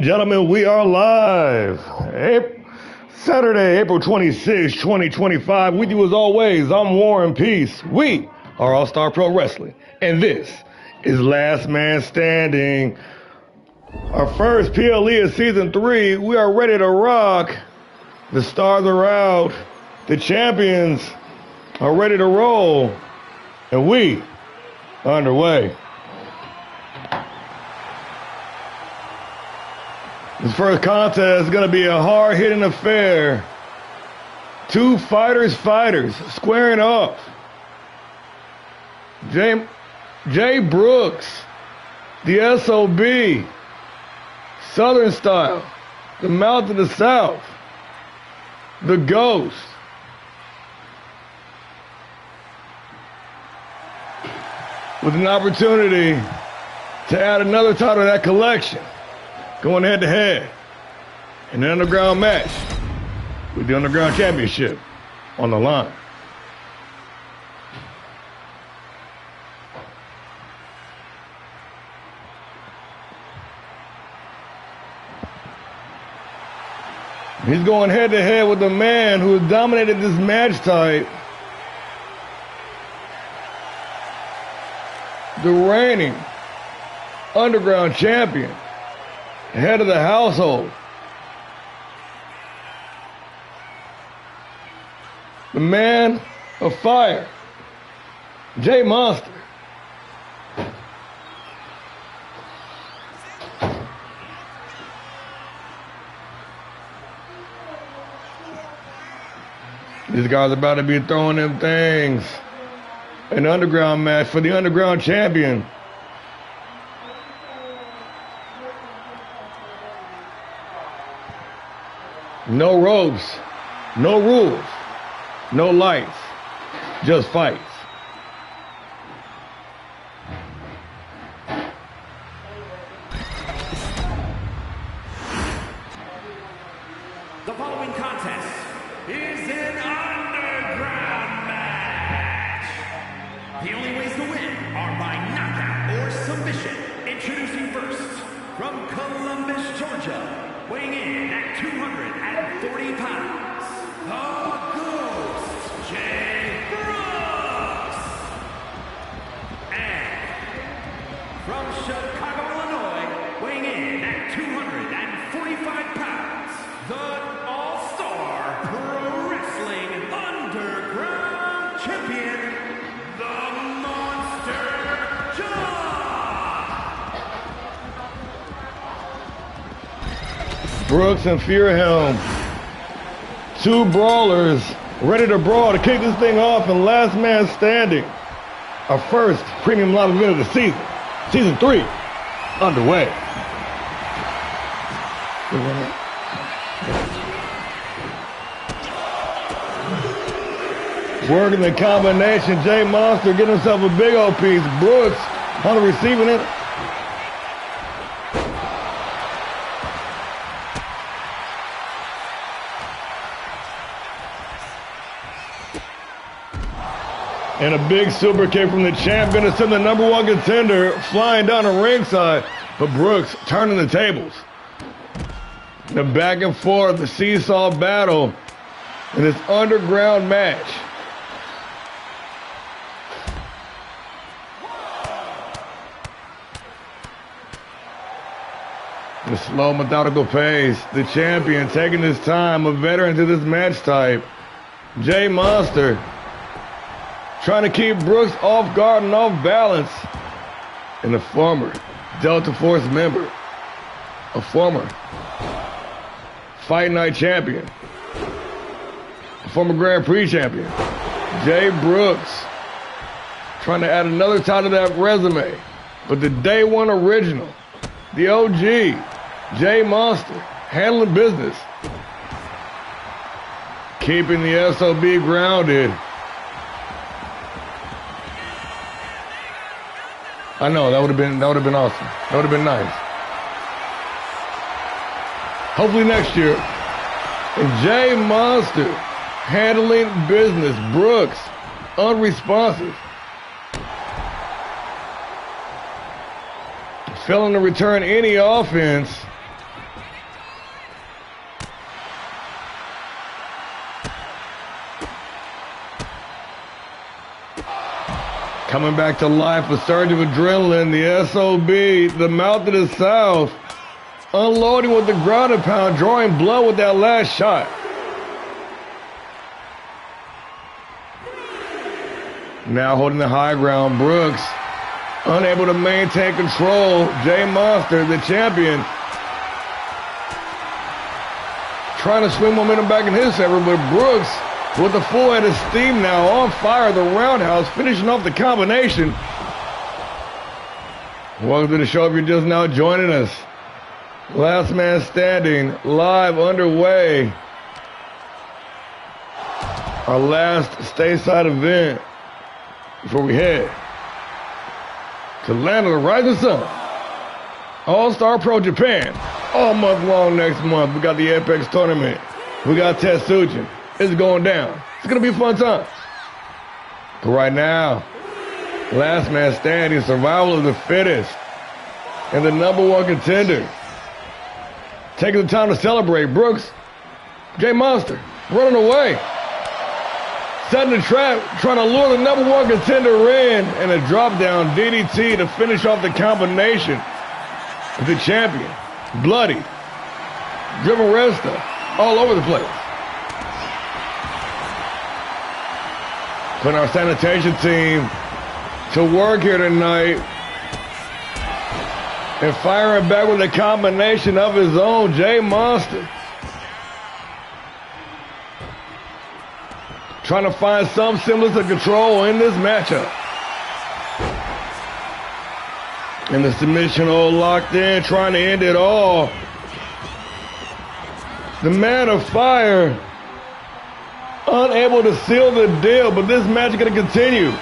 Gentlemen, we are live. Saturday, April 26, 2025. With you as always, I'm Warren Peace. We are All-Star Pro Wrestling. And this is Last Man Standing. Our first PLE of Season 3. We are ready to rock. The stars are out. The champions are ready to roll. And we are underway. This first contest is going to be a hard-hitting affair. Two fighters squaring off. Jay Brooks, the SOB, Southern Style, the Mouth of the South, the Ghost. With an opportunity to add another title to that collection. Going head-to-head in an underground match with the Underground Championship on the line. He's going head-to-head with the man who has dominated this match type, the reigning Underground Champion, head of the household, the man of fire, Jay Monster. These guys are about to be throwing them things. An underground match for the Underground Champion. No ropes, no rules, no lights, just fights. The following contest is an underground match. The only ways to win are by knockout or submission. Introducing first, from Columbus, Georgia, weighing in at 240 pounds, the Ghost, Jay Brooks. And from Chicago, Illinois, weighing in at 245 pounds, the All-Star Pro Wrestling Underground Champion, the Monster Brooks and Fearhelm, two brawlers ready to brawl to kick this thing off in Last Man Standing. Our first premium live event of the season, Season 3, underway. Working the combination, Jay Monster getting himself a big old piece. Brooks on the receiving end. And a big super kick from the champ, gonna send the #1 contender flying down the ringside. But Brooks turning the tables. The back and forth, the seesaw battle in this underground match. The slow, methodical pace. The champion taking his time, a veteran to this match type. Jay Monster trying to keep Brooks off guard and off balance. And the former Delta Force member, a former Fight Night champion, a former Grand Prix champion, Jay Brooks, trying to add another title to that resume. But the Day One original, the OG, Jay Monster, handling business, keeping the SOB grounded. I know, that would have been awesome. That would have been nice. Hopefully next year. And Jay Monster handling business. Brooks unresponsive. Failing to return any offense Coming back to life, a surge of adrenaline, the SOB, the mouth of the South, unloading with the ground and pound, drawing blood with that last shot. Now holding the high ground, Brooks, unable to maintain control. Jay Monster, the champion, trying to swing momentum back in his favor, but Brooks, with the full head of steam now, on fire, the roundhouse, finishing off the combination. Welcome to the show if you're just now joining us. Last Man Standing, live underway. Our last stateside event before we head to land of the rising sun. All-Star Pro Japan. All month long next month. We got the Apex tournament. We got Tetsujin. It's going down. It's going to be a fun time. But right now, last man standing, survival of the fittest, and the #1 contender. Taking the time to celebrate. Brooks, Jay Monster, running away. Setting the trap, trying to lure the #1 contender in, and a drop down DDT to finish off the combination. The champion, bloody, driven Resta, all over the place. Putting our sanitation team to work here tonight and firing back with a combination of his own, Jay Monster. Trying to find some semblance of control in this matchup. And the submission hold locked in, trying to end it all. The Man of Fire, unable to seal the deal, but this match is going to continue.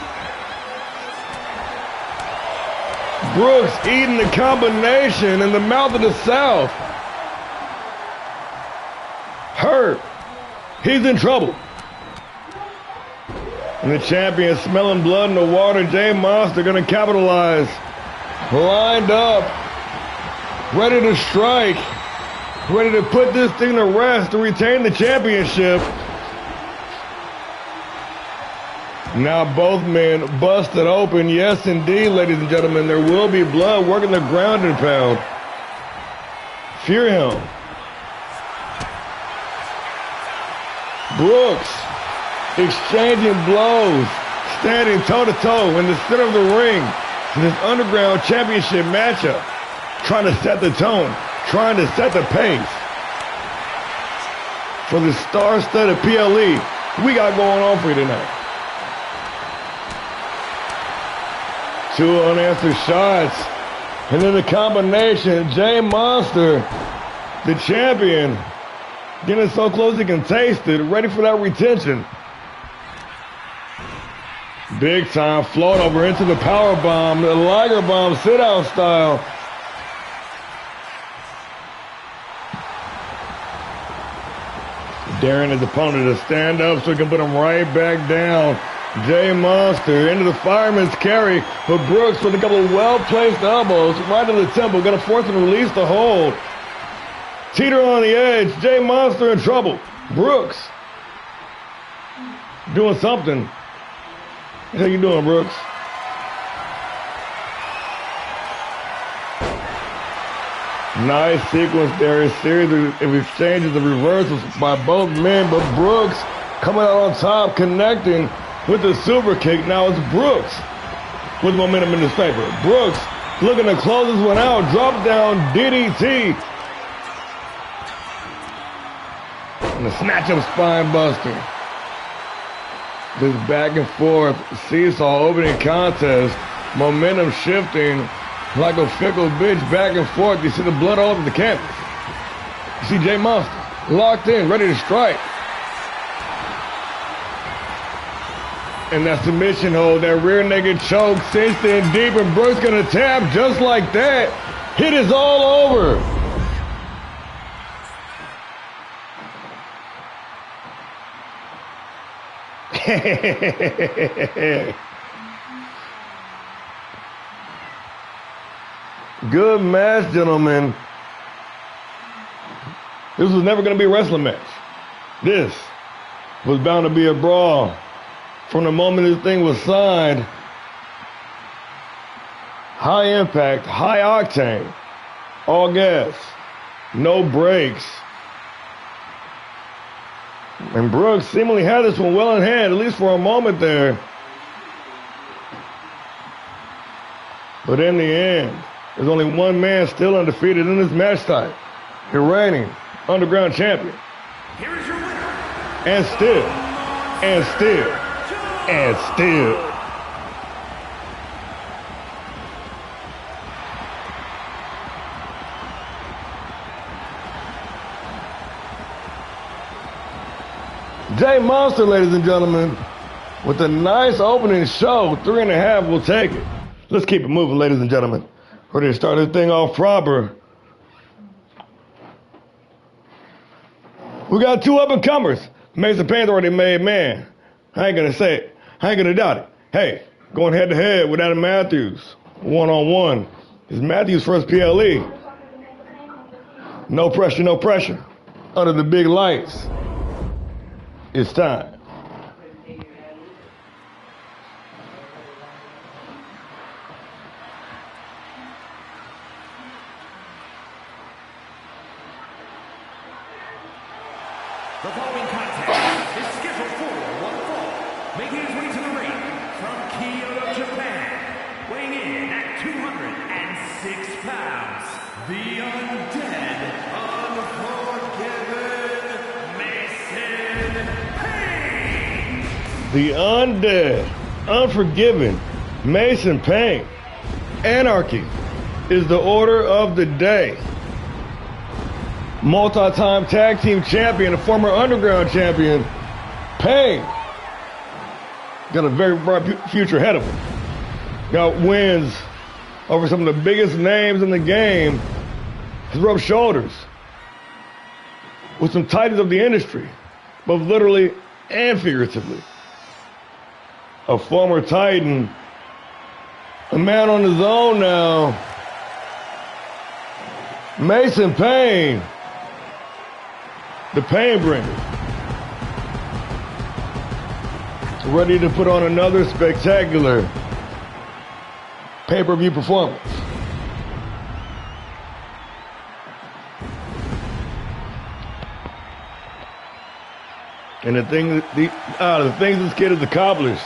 Brooks eating the combination in the mouth of the South. Hurt. He's in trouble. And the champion smelling blood in the water. Jay Monster going to capitalize. Lined up. Ready to strike. Ready to put this thing to rest to retain the championship. Now both men busted open. Yes, indeed, ladies and gentlemen, there will be blood working the ground and pound. Fear him. Brooks exchanging blows, standing toe-to-toe in the center of the ring in this underground championship matchup, trying to set the tone, trying to set the pace for the star-studded PLE we got going on for you tonight. Two unanswered shots, and then the combination, Jay Monster, the champion, getting so close he can taste it, ready for that retention. Big time float over into the power bomb, the Liger bomb, sit-out style. Daring his opponent to stand up so he can put him right back down. Jay Monster into the fireman's carry, but Brooks with a couple of well-placed elbows right to the temple, gonna force him to release the hold. Teeter on the edge, Jay Monster in trouble. Brooks doing something. How you doing, Brooks? Nice sequence there, a series of exchanges of reversals by both men, but Brooks coming out on top, connecting with the super kick. Now it's Brooks with momentum in his favor. Brooks looking to close this one out. Drop down DDT. And a snatch up spine buster. This back and forth seesaw opening contest. Momentum shifting like a fickle bitch back and forth. You see the blood all over the canvas. You see Jay Monster locked in, ready to strike. And that submission hold, that rear naked choke, cinched in deep, and Brooks gonna tap just like that. Hit is all over. Good match, gentlemen. This was never gonna be a wrestling match. This was bound to be a brawl. From the moment this thing was signed, high impact, high octane, all gas, no brakes. And Brooks seemingly had this one well in hand, at least for a moment there. But in the end, there's only one man still undefeated in this match type. The reigning underground champion. Here is your winner. And still, and still, and still. Jay Monster, ladies and gentlemen, with a nice opening show. 3.5 will take it. Let's keep it moving, ladies and gentlemen. Ready to start this thing off proper. We got two up-and-comers. Mason Payne's already made man. I ain't gonna say it. I ain't gonna doubt it. Hey, going head-to-head with Adam Matthews. One-on-one. It's Matthews' first PLE. No pressure, no pressure. Under the big lights. It's time. The following contest is scheduled for one fall. Making his way to the ring from Kyoto, Japan. Weighing in at 206 pounds. The undead, unforgiven Mason Payne. The undead, unforgiven Mason Payne. Anarchy is the order of the day. Multi-time tag team champion, a former underground champion, Payne. Got a very bright future ahead of him. Got wins over some of the biggest names in the game. He's rubbed shoulders with some titans of the industry, both literally and figuratively. A former titan, a man on his own now. Mason Payne. The Pain Bringer. Ready to put on another spectacular pay-per-view performance. And the things this kid has accomplished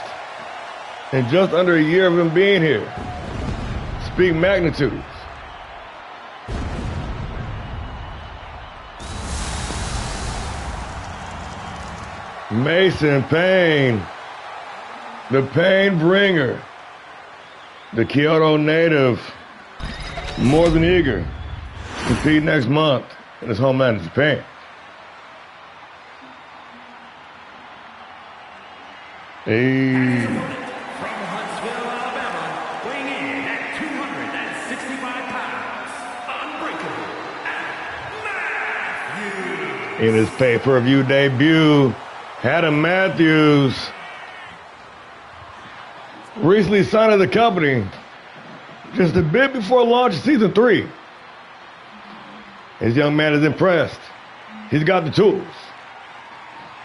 in just under a year of him being here speak magnitudes. Mason Payne, the Pain Bringer, the Kyoto native, more than eager to compete next month in his homeland of Japan. Hey. From Huntsville, Alabama, weighing in at 265 pounds, unbreakable, Adam Matthews. In his pay-per-view debut, Adam Matthews recently signed to the company just a bit before launch of season 3. This young man is impressed. He's got the tools.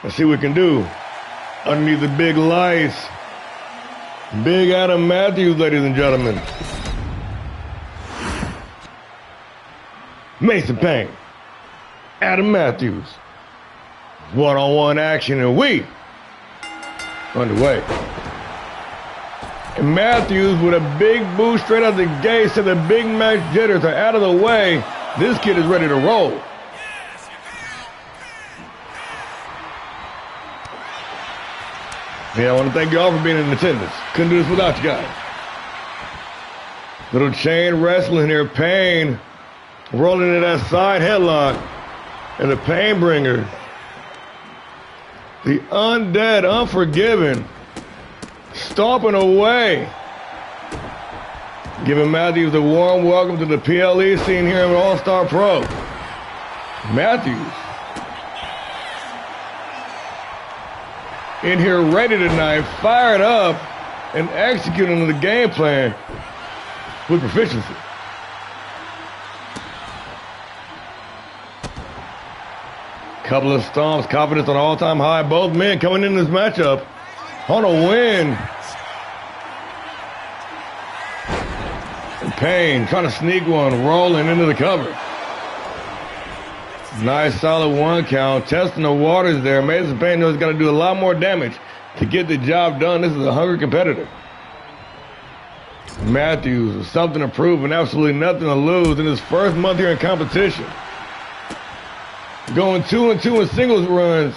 Let's see what we can do underneath the big lights. Big Adam Matthews, ladies and gentlemen. Mason Payne, Adam Matthews. One-on-one action, and we underway. And Matthews with a big boost straight out the gate, so the big match jitters are out of the way. This kid is ready to roll. Yeah, I want to thank you all for being in attendance. Couldn't do this without you guys. Little chain wrestling here. Payne rolling into that side headlock. And the Pain Bringer, the undead, unforgiven, stomping away. Giving Matthews a warm welcome to the PLE scene here in All-Star Pro. Matthews in here ready tonight, fired up, and executing the game plan with proficiency. Couple of stomps, confidence on all-time high. Both men coming in this matchup on a win. And Payne trying to sneak one, rolling into the cover. Nice solid 1 count, testing the waters there. Mason Payne knows he's got to do a lot more damage to get the job done. This is a hungry competitor. Matthews with something to prove and absolutely nothing to lose in his first month here in competition. Going 2-2 in singles runs.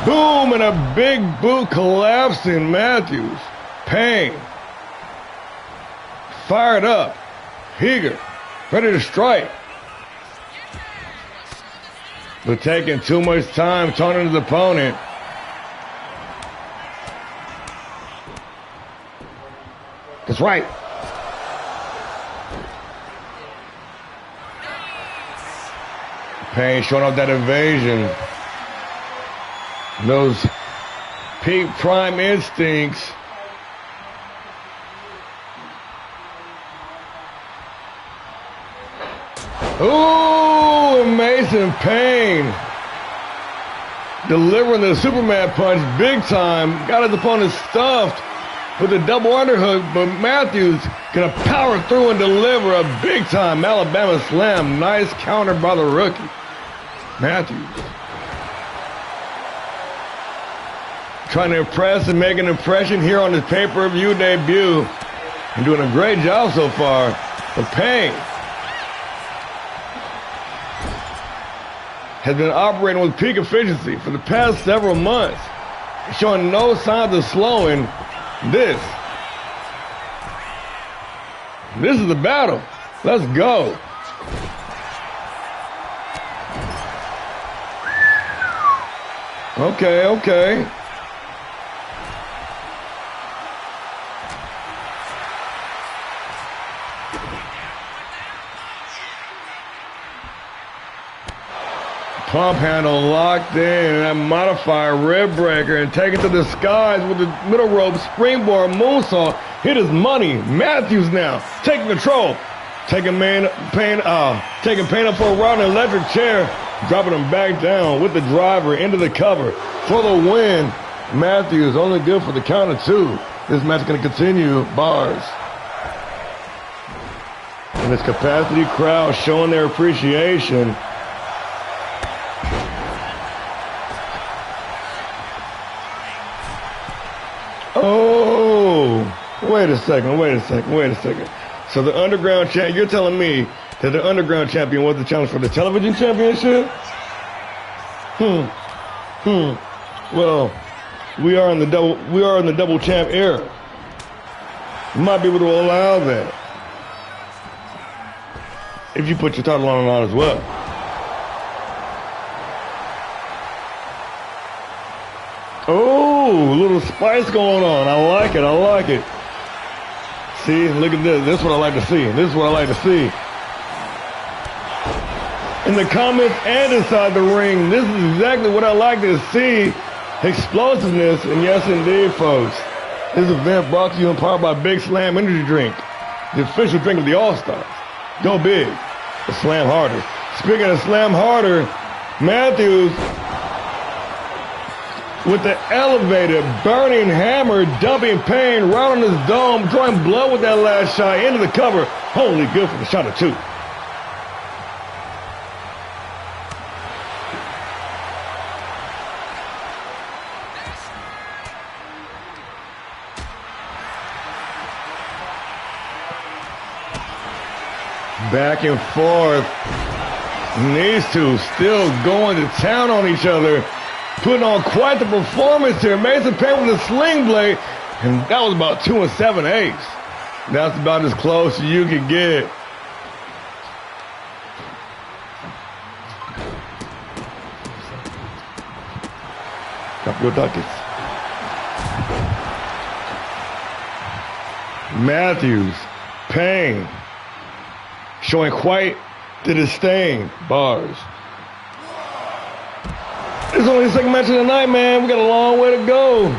Boom, and a big boot collapsing Matthews. Payne. Fired up. Eager. Ready to strike. But taking too much time, taunting his opponent. That's right. Payne showing off that evasion. Those peak prime instincts. Ooh, Mason Payne delivering the Superman punch big time. Got his opponent stuffed with a double underhook, but Matthews gonna power through and deliver a big time Alabama slam. Nice counter by the rookie. Matthews trying to impress and make an impression here on his pay-per-view debut. And doing a great job so far. But Payne has been operating with peak efficiency for the past several months, showing no signs of slowing. This is the battle. Let's go. Okay. Pump handle locked in, and that modifier rib breaker, and take it to the skies with the middle rope springboard moonsault. Hit his money. Matthews now taking control, taking Payne up for a ride in an electric chair, dropping him back down with the driver into the cover for the win. Matthews only good for the count of 2. This match is going to continue. Bars. And this capacity crowd showing their appreciation. Oh, wait a second. So the underground champ, you're telling me that the underground champion was the challenge for the television championship? Well, we are in the double champ era. We might be able to allow that if you put your title on the line as well. Oh, a little spice going on. I like it. See, look at this. This is what I like to see. In the comments and inside the ring, this is exactly what I like to see. Explosiveness, and yes indeed, folks. This event brought to you in part by Big Slam Energy Drink, the official drink of the All-Stars. Go big, but slam harder. Speaking of slam harder, Matthews with the elevated burning hammer, dumping Payne right on his dome, drawing blood with that last shot into the cover. Only good for the shot of 2. Back and forth. And these two still going to town on each other, putting on quite the performance here. Mason Payne with a sling blade, and that was about 2 7/8. That's about as close as you can get. Drop your ducats. Matthews, Payne, showing quite the disdain. Bars. This is only the second match of the night, man. We got a long way to go.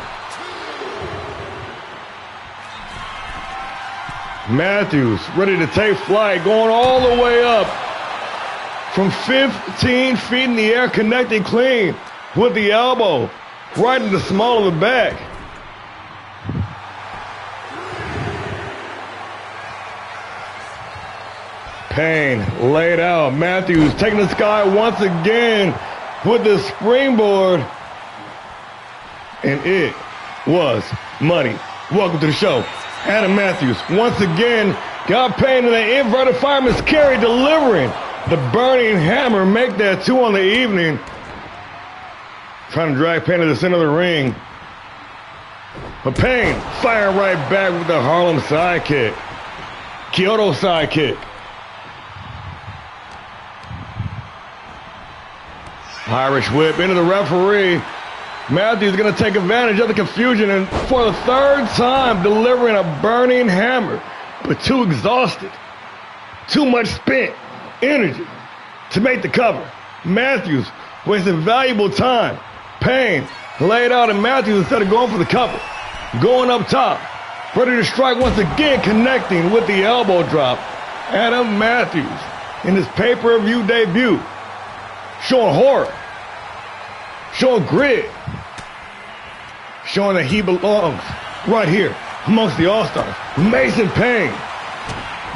Matthews ready to take flight, going all the way up from 15 feet in the air, connecting clean with the elbow right in the small of the back. Payne laid out. Matthews taking the sky once again with the springboard. And it was money. Welcome to the show. Adam Matthews once again got Payne in the inverted fireman's carry, delivering the burning hammer. Make that 2 on the evening. Trying to drag Payne to the center of the ring. But Payne firing right back with the Harlem sidekick. Kyoto sidekick. Irish whip into the referee. Matthews going to take advantage of the confusion and for the 3rd time delivering a burning hammer, but too exhausted. Too much spent energy to make the cover. Matthews wasting valuable time. Payne laid out and Matthews, instead of going for the cover, going up top, ready to strike once again, connecting with the elbow drop. Adam Matthews in his pay-per-view debut, showing horror, showing grit, showing that he belongs right here amongst the All-Stars. Mason Payne,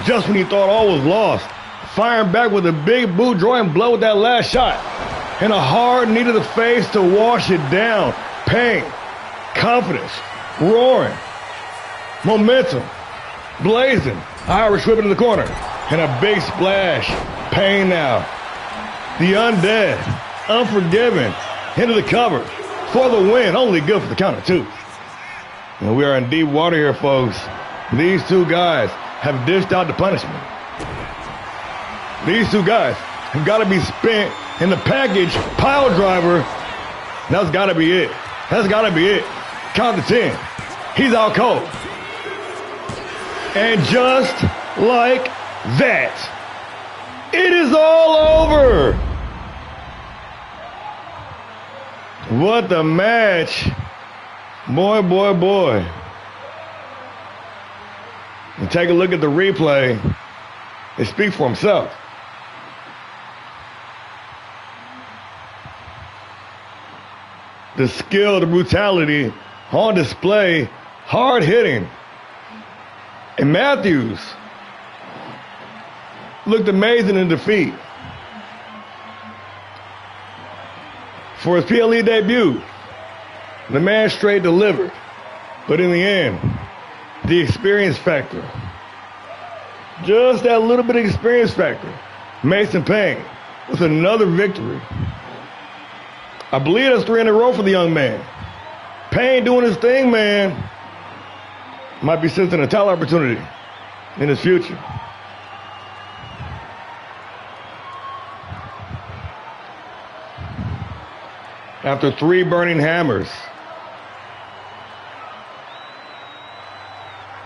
just when he thought all was lost, firing back with a big boot, drawing blood with that last shot. And a hard knee to the face to wash it down. Payne, confidence, roaring, momentum, blazing. Irish whip into the corner. And a big splash. Payne now. The undead, unforgiven, into the cover for the win. Only good for the count of 2. And we are in deep water here, folks. These 2 guys have dished out the punishment. These 2 guys have got to be spent in the package pile driver. That's got to be it. That's got to be it. Count to 10. He's out cold. And just like that, it is all over. What the match. Boy, boy, boy. And take a look at the replay. It speaks for himself. The skill, the brutality on display, hard hitting. And Matthews looked amazing in defeat. For his PLE debut, the man straight delivered. But in the end, the experience factor, just that little bit of experience factor, Mason Payne with another victory. I believe that's 3 in a row for the young man. Payne doing his thing, man. Might be sensing a title opportunity in his future. After 3 burning hammers,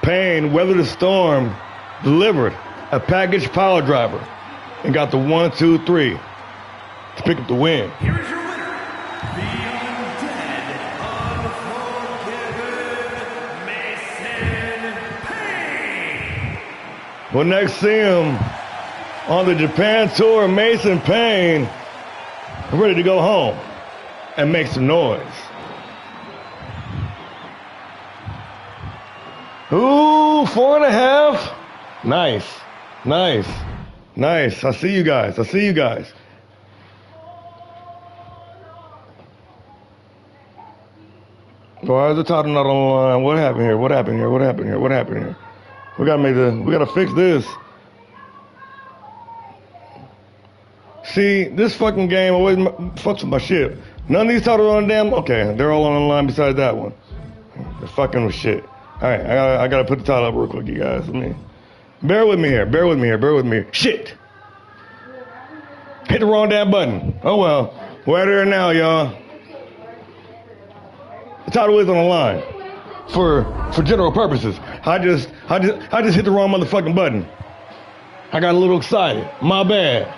Payne weathered the storm, delivered a package power driver, and got the 1, 2, 3 to pick up the win. Here is your winner, the undead, unforgiven Mason Payne. Well, next see him on the Japan tour, Mason Payne, ready to go home and make some noise. Ooh, 4.5. Nice, nice, nice. I see you guys. I see you guys. Why is the title not on the line? What happened here? What happened here? What happened here? What happened here? We gotta fix this. See, this fucking game always fucks with my shit. None of these titles are on the damn. Okay, they're all on the line besides that one. They're fucking with shit. All right, I gotta put the title up real quick, you guys. Bear with me here. Bear with me here. Bear with me. Shit. Hit the wrong damn button. Oh well. We're there now, y'all. The title is on the line for general purposes. I just hit the wrong motherfucking button. I got a little excited. My bad.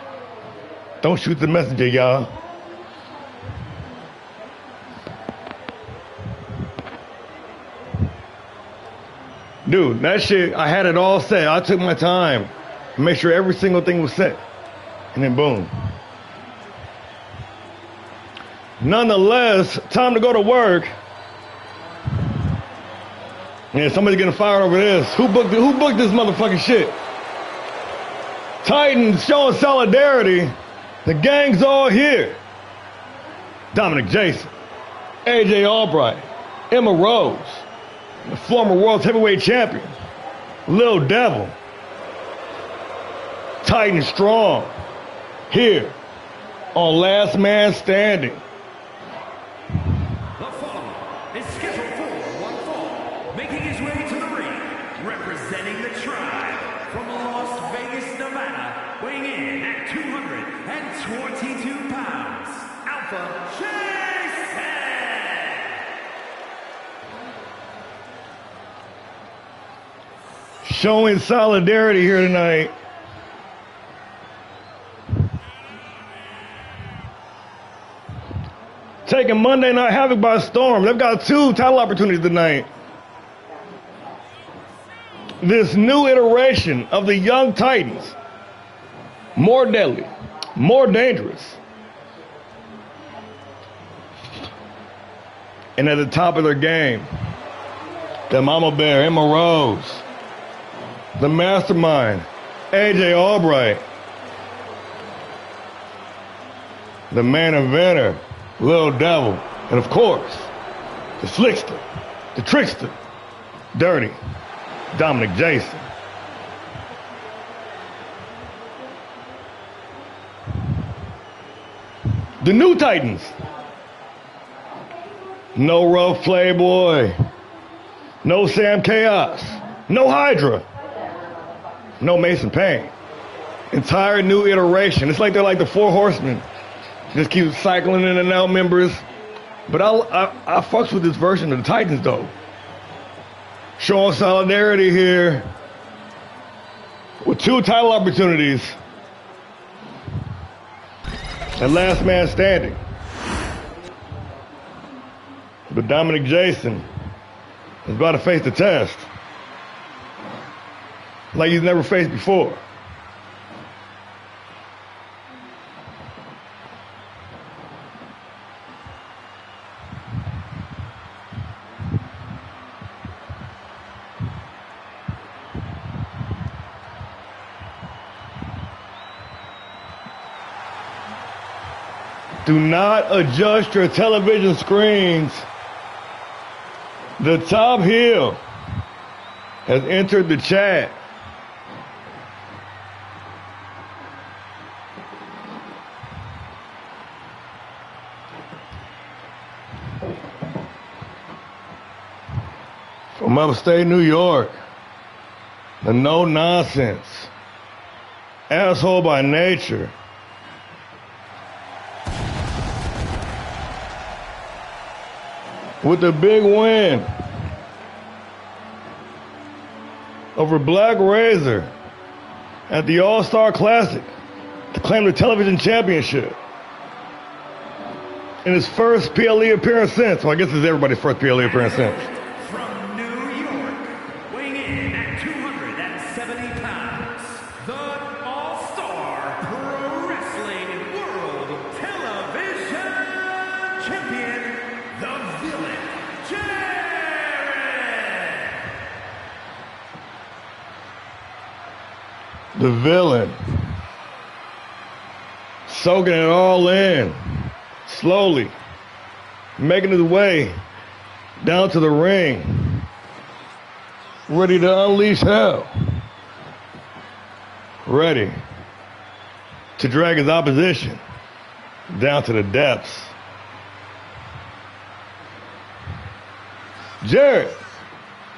Don't shoot the messenger, y'all. Dude, that shit, I had it all set. I took my time to make sure every single thing was set. And then boom. Nonetheless, time to go to work. Yeah, somebody's getting fired over this. Who booked this motherfucking shit? Titans showing solidarity. The gang's all here. Dominic Jason, AJ Albright, Emma Rose, the former world heavyweight champion, Lil Devil. Titans strong. Here on Last Man Standing. The following is scheduled for one fall, making his way to the ring, representing the tribe from Las Vegas, Nevada, weighing in at 222 pounds, Alpha Jason! Showing solidarity here tonight. Taking Monday Night Havoc by storm. They've got 2 title opportunities tonight. This new iteration of the Young Titans. More deadly, more dangerous. And at the top of their game, the Mama Bear, Emma Rose, the Mastermind, AJ Albright, the Man Inventor, Lil Devil, and of course, the Slickster, the Trickster, Dirty, Dominic Jason. The new Titans. No Rough Playboy, no Sam Chaos, no Hydra, no Mason Payne. Entire new iteration. It's like they're like the 4 Horsemen. Just keep cycling in and out members. But I fucks with this version of the Titans, though. Showing solidarity here with 2 title opportunities. And Last Man Standing. But Dominic Jason is about to face the test like he's never faced before. Do not adjust your television screens. The top heel has entered the chat. From upstate New York, the no nonsense, asshole by nature. With the big win over Black Razor at the All-Star Classic to claim the television championship. In his first PLE appearance since. Well, I guess it's everybody's first PLE appearance since. From New York, weighing in at 270 pounds, the All-Star Pro Wrestling World Television Champion, the Villain, Jared! The Villain. Soaking it all in. Slowly. Making his way down to the ring. Ready to unleash hell. Ready to drag his opposition down to the depths. Jared,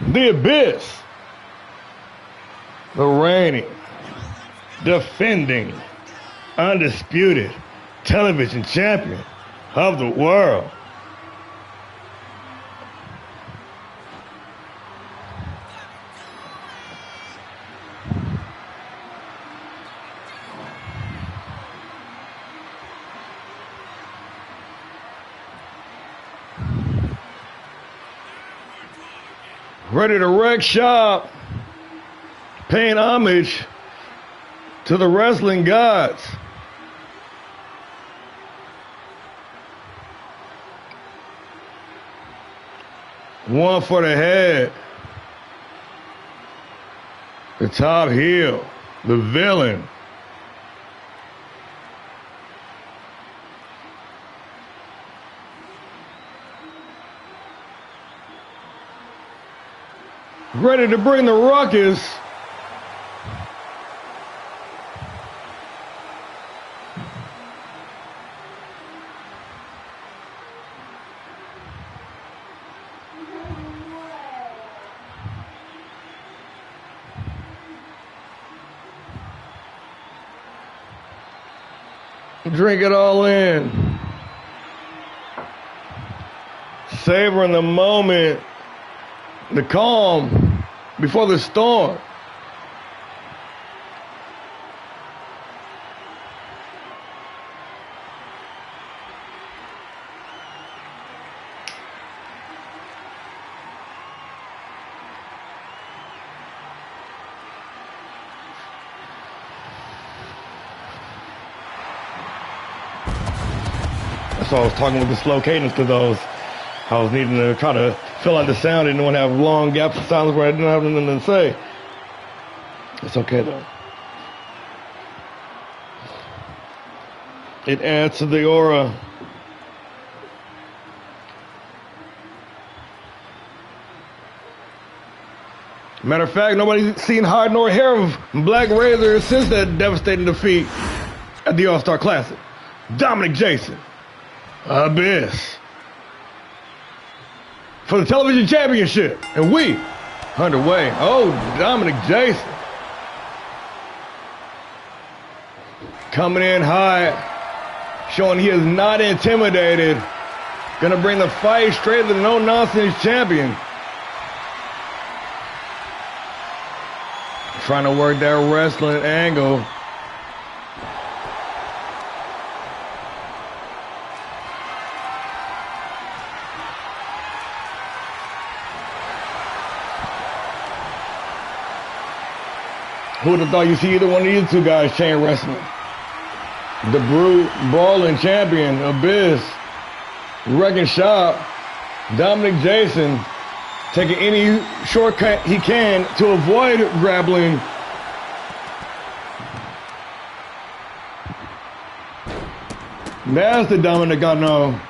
the Abyss, the reigning, defending, undisputed television champion of the world. Ready to wreck shop, paying homage to the wrestling gods. One for the head, the top heel, the Villain, ready to bring the ruckus. Drink it all in. Savoring the moment, the calm before the storm. So I was talking with the slow cadence to those. I was needing to try to fill out the sound. I didn't want to have long gaps of silence where I didn't have anything to say. It's okay though. It adds to the aura. Matter of fact, nobody's seen hide nor hair of Black Razor since that devastating defeat at the All-Star Classic. Dominic Jason. Abyss. For the television championship. And we underway. Oh, Dominic Jason. Coming in high. Showing he is not intimidated. Gonna bring the fight straight to the no-nonsense champion. Trying to work that wrestling angle. Who would have thought you'd see either one of these two guys chain wrestling? The Brute Brawling Champion, Abyss, wrecking shop, Dominic Jason, taking any shortcut he can to avoid grappling. That's the Dominic I know.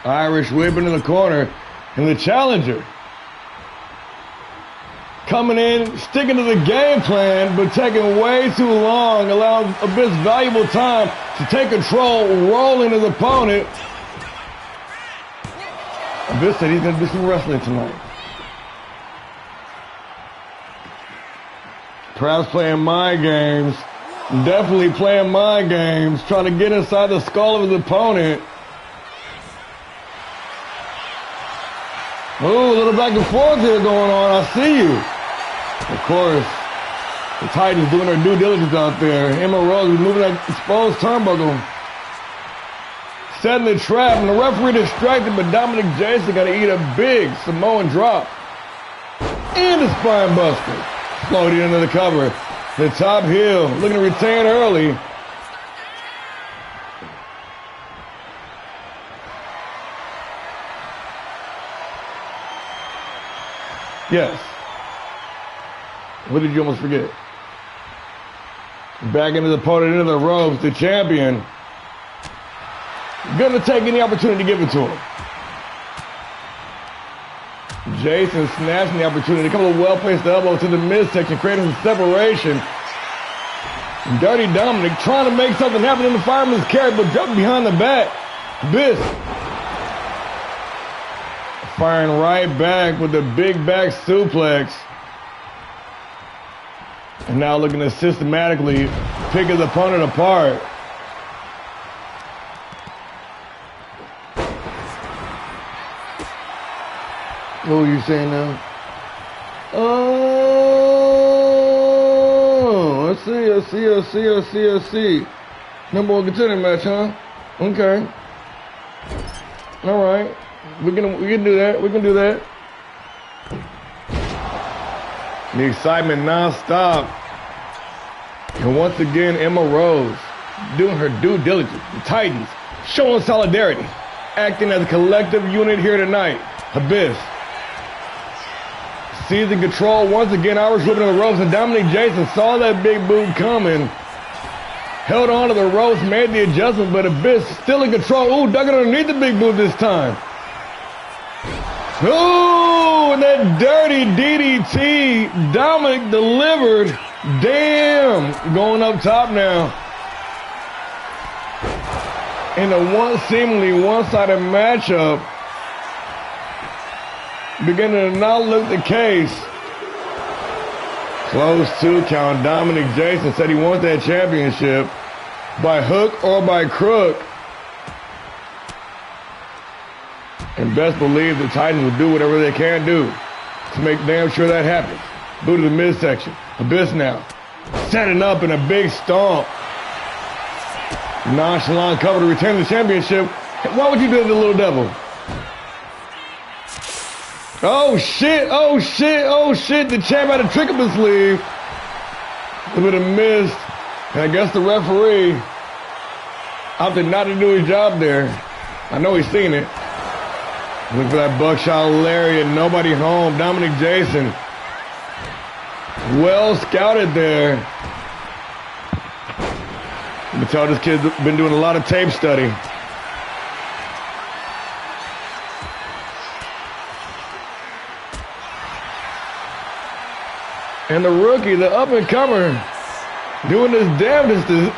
Irish whipping in the corner. And the challenger coming in, sticking to the game plan, but taking way too long, allowing Abyss valuable time to take control, rolling his opponent. Abyss said he's going to do some wrestling tonight. Perhaps playing mind games, definitely playing mind games, trying to get inside the skull of his opponent. Ooh, a little back and forth here going on. I see you. Of course, the Titans doing their due diligence out there. Emma Rose removing that exposed turnbuckle. Setting the trap, and the referee distracted, but Dominic Jason got to eat a big Samoan drop. And a spine buster. Floating into the cover. The top heel, looking to retain early. Yes. What did you almost forget? Back into the opponent, into the ropes, the champion. Gonna take any opportunity to give it to him. Jason snatching the opportunity. A couple of well-placed elbows to the midsection, creating some separation. Dirty Dominic trying to make something happen in the fireman's carry, but jumping behind the back. Abyss firing right back with the big back suplex. And now looking to systematically pick his opponent apart. What were you saying now? Oh, I see. Number one contender match, huh? Okay. All right. We can do that. We can do that. The excitement non-stop. And once again, Emma Rose doing her due diligence. The Titans showing solidarity, acting as a collective unit here tonight. Abyss seizing control once again. Irish whipping on the ropes, and Dominic Jason saw that big boot coming. held on to the ropes, made the adjustment, but Abyss still in control. Ooh, dug it underneath the big boot this time. Ooh, and that dirty DDT Dominic delivered. Damn, going up top now. In a seemingly one-sided matchup, beginning to not look the case. Close 2 count. Dominic Jason said he wants that championship by hook or by crook. And best believe the Titans will do whatever they can do to make damn sure that happens. Boot to the midsection. Abyss now. Setting up in a big stomp. Nonchalant cover to retain the championship. Why would you do that to Little Devil? Oh shit, oh shit, oh shit. The champ had a trick up his sleeve. A bit of missed. And I guess the referee opted not to do his job there. I know he's seen it. Look for that buckshot lariat. Nobody home. Dominic Jason. Well scouted there. You can tell this kid's been doing a lot of tape study. And the rookie, the up-and-comer, doing his damnedest to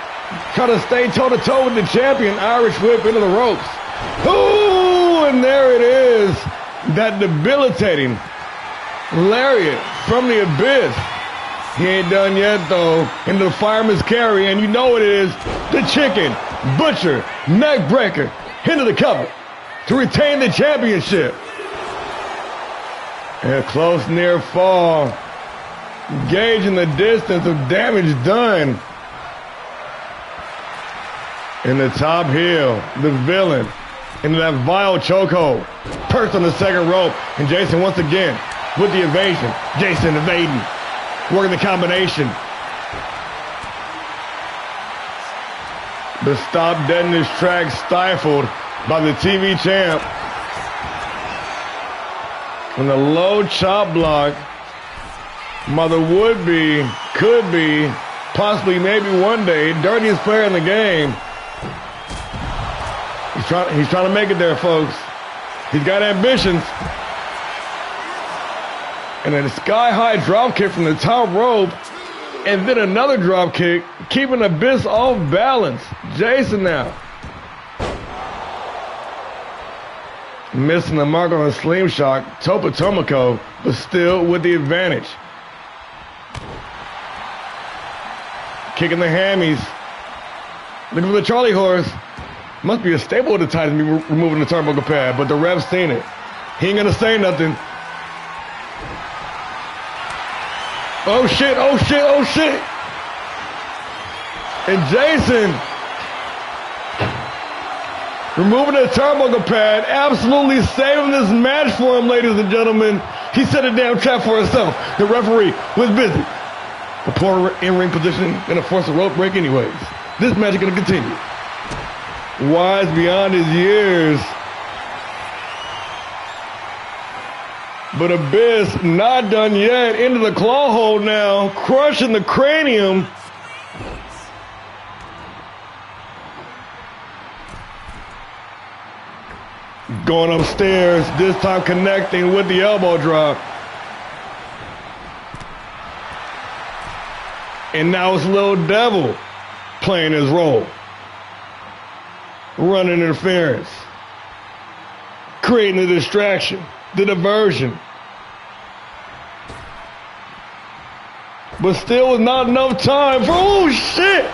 try to stay toe-to-toe with the champion. Irish whip into the ropes. Ooh, and there it is. That debilitating lariat from the Abyss. He ain't done yet, though. Into the fireman's carry, and you know what it is. The chicken butcher neck breaker into the cover to retain the championship. And a close near fall. Gauging the distance of damage done. In the top heel, the villain, into that vile chokehold. Perched on the second rope, and Jason once again with the evasion. Jason evading, working the combination. The stop dead in his tracks, stifled by the TV champ. And the low chop block. Mother would be, could be, possibly maybe one day, dirtiest player in the game. He's trying to make it there, folks. He's got ambitions. And then a sky-high drop kick from the top rope, and then another drop kick, keeping Abyss off balance. Jason now. Missing the mark on a slingshot, Topa Tomoko, but still with the advantage. Kicking the hammies. Looking for the Charlie horse. Must be a staple of the Titans be removing the turnbuckle pad, but the ref's seen it. He ain't gonna say nothing. Oh shit, oh shit, oh shit. And Jason removing the turnbuckle pad, absolutely saving this match for him, ladies and gentlemen. He set a damn trap for himself. The referee was busy. A poor in-ring position, gonna force a rope break anyways. This match is gonna continue. Wise beyond his years. But Abyss not done yet. Into the claw hold now, crushing the cranium. Going upstairs, this time connecting with the elbow drop. And now it's Little Devil playing his role. Running interference. Creating the distraction, the diversion. But still was not enough time for, oh shit!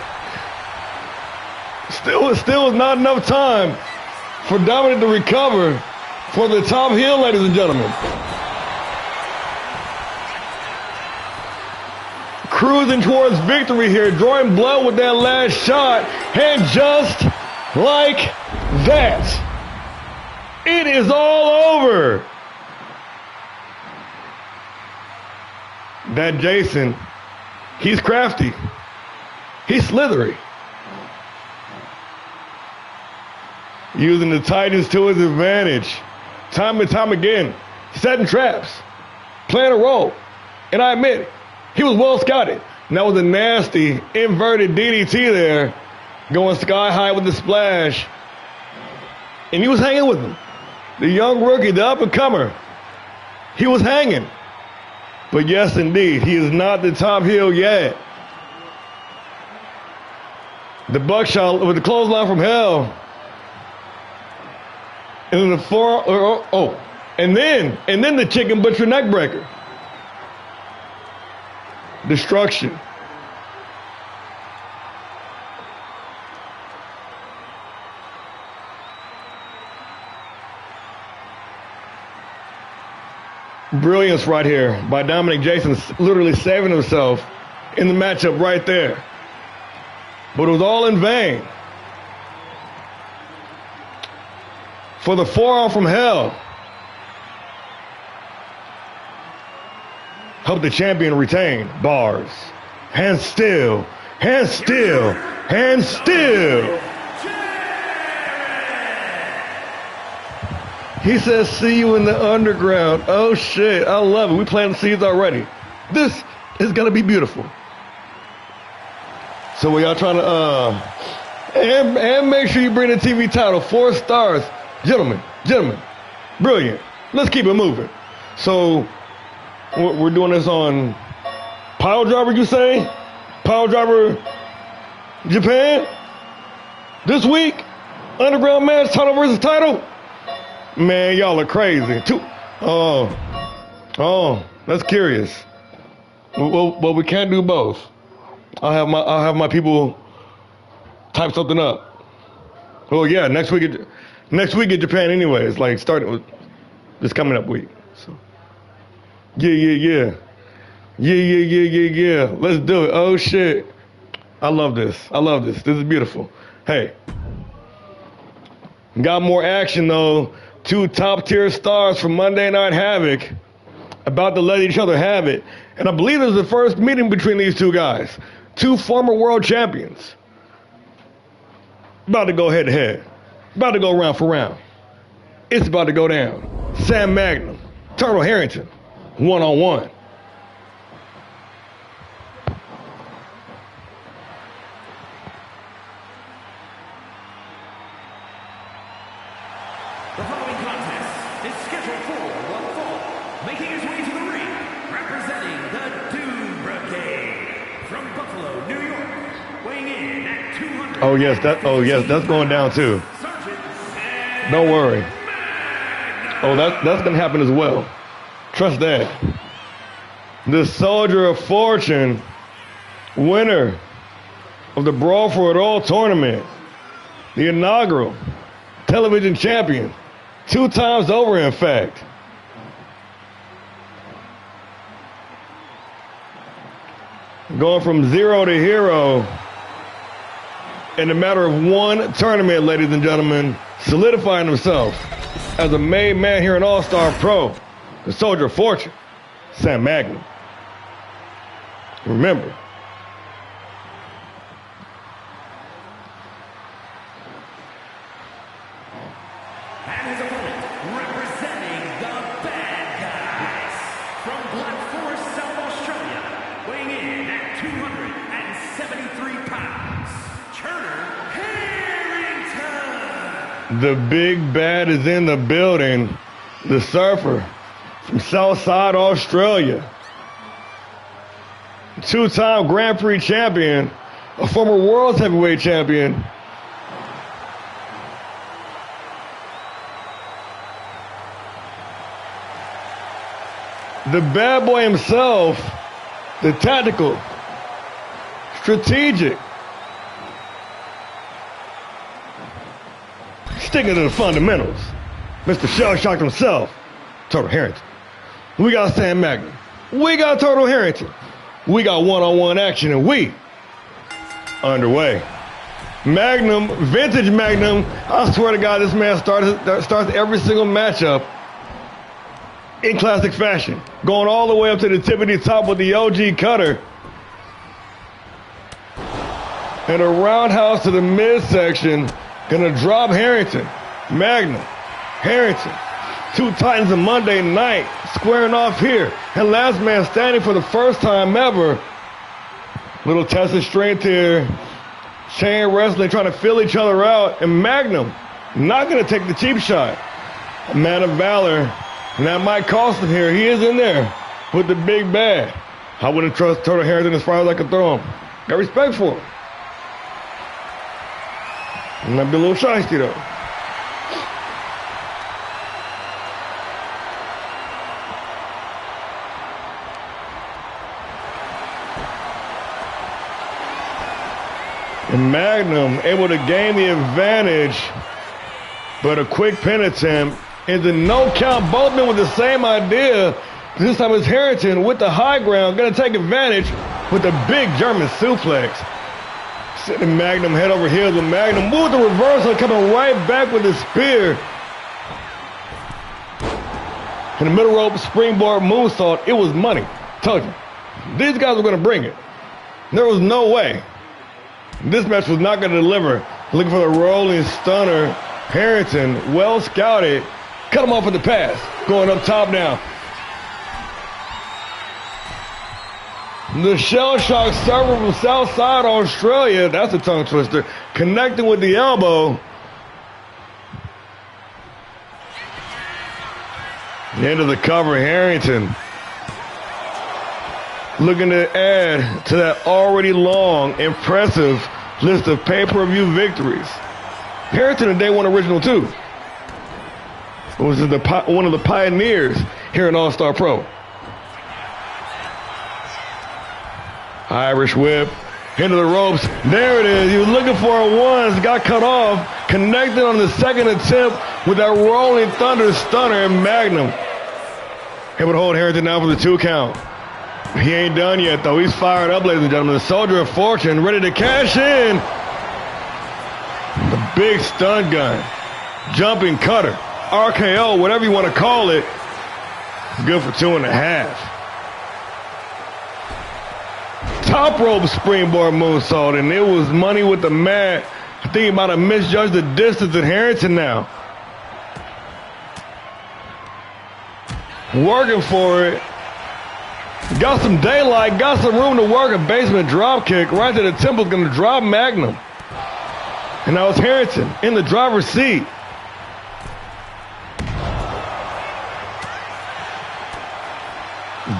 Still was not enough time for Dominic to recover for the top heel, ladies and gentlemen. Cruising towards victory here, drawing blood with that last shot, and just like that, it is all over. That Jason, he's crafty. He's slithery. Using the Titans to his advantage. Time and time again, setting traps, playing a role. And I admit, he was well scouted. And that was a nasty inverted DDT there going sky high with the splash. And he was hanging with him. The young rookie, the up-and-comer, he was hanging. But yes, indeed, he is not the top heel yet. The buckshot with the clothesline from hell. And then the and then the chicken butcher neck breaker. Destruction. Brilliance right here by Dominic Jason, literally saving himself in the matchup right there. But it was all in vain. For the forearm from hell. Help the champion retain. Bars. Hands still. Hands still. Hands still. He says, see you in the underground. Oh, shit. I love it. We planting seeds already. This is going to be beautiful. So we are trying to, and make sure you bring the TV title. 4 stars. Gentlemen. Brilliant. Let's keep it moving. So we're doing this on Pile Driver, you say? Pile Driver Japan? This week? Underground match, title versus title? Man, y'all are crazy. That's curious. Well, we can't do both. I'll have my people type something up. Oh yeah, next week at Japan anyways. Like starting with this coming up week. So yeah. Let's do it. Oh shit, I love this. This is beautiful. Hey, got more action though. 2 top-tier stars from Monday Night Havoc about to let each other have it. And I believe this is the first meeting between these 2 guys. 2 former world champions. About to go head-to-head. About to go round for round. It's about to go down. Sam Magnum, Turtle Harrington, one-on-one. The following contest is scheduled for one fall, making his way to the ring, representing the Doom Brigade from Buffalo, New York, weighing in at 200. Oh yes, that's going down too. Don't worry. Oh, that's gonna happen as well. Trust that. The Soldier of Fortune, winner of the Brawl for It All tournament, the inaugural television champion. 2 times over, in fact. Going from 0 to hero in a matter of 1 tournament, ladies and gentlemen, solidifying himself as a made man here in All-Star Pro, the Soldier of Fortune, Sam Magnum. Remember, the big bad is in the building. The Surfer from Southside, Australia. 2-time Grand Prix champion, a former World Heavyweight champion. The bad boy himself, the tactical, strategic, sticking to the fundamentals, Mr. Shell-Shocked himself, Turtle Harrington. We got Sam Magnum. We got Turtle Harrington. We got one-on-one action, and we underway. Magnum, vintage Magnum. I swear to God, this man starts every single matchup in classic fashion, going all the way up to the tippity top with the OG cutter. And a roundhouse to the midsection. Gonna drop Harrington. Magnum, Harrington. 2 Titans of Monday night squaring off here. And last man standing for the first time ever. Little test of strength here. Chain wrestling, trying to fill each other out, and Magnum not going to take the cheap shot. A man of valor, and that might cost him here. He is in there with the big bad. I wouldn't trust Turtle Harrington as far as I could throw him. Got respect for him. He might be a little shiesty though. And Magnum able to gain the advantage, but a quick pin attempt into no count. Both men with the same idea. This time it's Harrington with the high ground, gonna take advantage with a big German suplex. Sending Magnum head over heels, with Magnum with the reversal, coming right back with his spear. In the middle rope springboard moonsault, it was money. Told you, these guys were gonna bring it. There was no way this match was not gonna deliver. Looking for the rolling stunner. Harrington, well scouted, cut him off with the pass. Going up top now. The shell shock server from Southside Australia, that's a tongue twister, connecting with the elbow. The end of the cover, Harrington looking to add to that already long, impressive list of pay-per-view victories. Harrington, a Day One original too, was one of the pioneers here in All-Star Pro. Irish whip into the ropes. There it is. He was looking for it once, got cut off, connected on the second attempt with that rolling thunder stunner, and Magnum able to hold Harrington down for the 2 count. He ain't done yet though. He's fired up, ladies and gentlemen. The Soldier of Fortune ready to cash in. The big stun gun, jumping cutter, RKO, whatever you want to call it. Good for 2.5. Top rope springboard moonsault, and it was money with the mat. I think he might have misjudged the distance at Harrington now. Working for it. Got some daylight, got some room to work. A basement drop kick right to the temple's going to drop Magnum. And now it's Harrington in the driver's seat.